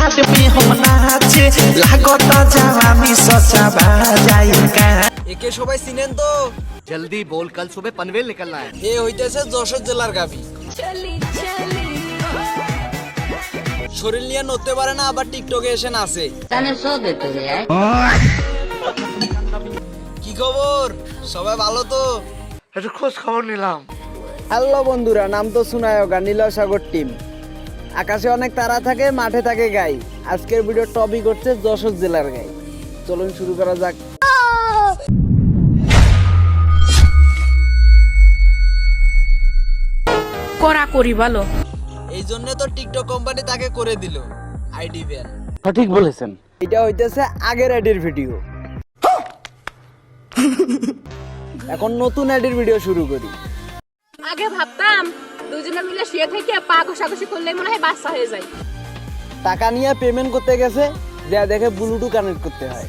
हाथ में हम नाचे लागता जवानी सचा बाजाइका একে সবাই চিনেন তো? जल्दी बोल, कल सुबह पनवेल निकलना है। এ হইতেছে যশোর জেলার গাবি। শরীর নিয়ে নড়তে পারে না, আবার টিকটকে এসে নাচে। কি খবর? সবাই ভালো তো? একটু খোঁজ খবর নিলাম। হ্যালো বন্ধুরা, নাম তো সুনায়গা নীলসাগর টিম। আকাশে অনেক তারা থাকে, মাঠে থাকে গাই। আজকের ভিডিও টপিক হচ্ছে যশোর জেলার গাই। চলুন শুরু করা যাক। করা করি ভালো। এই জন্য তো টিকটক কোম্পানি তাকে করে দিল আইডি ব্যান। সঠিক বলেছেন। এটা হইতেছে আগের আইডির ভিডিও। এখন নতুন আইডির ভিডিও শুরু করি। আগে ভাবতাম দুজনে মিলে শুয়ে থেকে পা ঘষাঘষি করলে মনে হয় বাচ্চা হয়ে যায়। টাকা নিয়ে পেমেন্ট করতে গেছে, যা দেখে ব্লুটুথ কানেক্ট করতে হয়।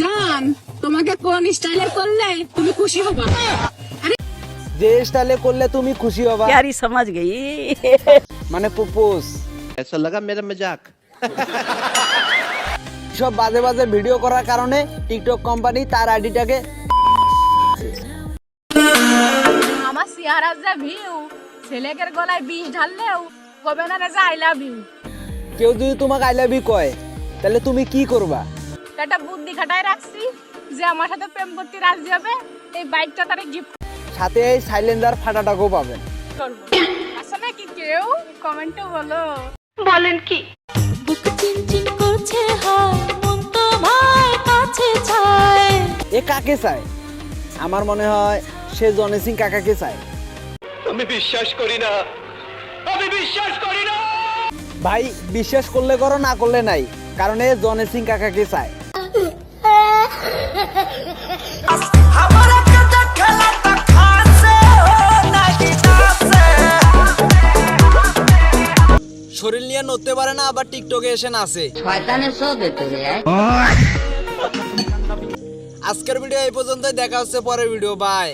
জান, তোমাকে কোন স্টাইলে করলে তুমি খুশি হবা? যে স্টাইলে করলে তুমি খুশি হবা, प्यारी समझ गई। মানে প্রপোজ। ऐसा लगा मेरा मजाक। সব বাজে বাজে ভিডিও করার কারণে টিকটক কোম্পানি তার আইডিটাকে আমার সিয়ারা যা ভিউ, ছেলেকের গলায় বিষ ঢাললেও কবে না যে আই লাভ ইউ। কেউ যদি তোমাকে আই লাভ ইউ কয়, তাহলে তুমি কি করবা? একটা বুদ্ধি খাটায় রাখছি, যে আমার সাথে প্রেম করতে রাজি হবে এই বাইকটা তারে গিফট সাথে এই সাইলেন্সার ফাটাটাকেও পাবেন। করবো। আসলে কি কেউ কমেন্টে বলো। বুক চিনচিন করছে হায় মন তোমায় কাছে চায় এ কাকে চায়? আমার মনে হয় সে জনি সিং কাকাকে চায়। আমি বিশ্বাস করি না, আমি বিশ্বাস করি না। ভাই বিশ্বাস করলে করো, না করলে নাই, কারণ এ জনি সিং কাকাকে চায়। শরীর নিয়ে নড়তে পারে না, আবার টিকটকে এসে নাচে। আজকের ভিডিও এই পর্যন্তই, দেখা হচ্ছে পরের ভিডিও। বাই।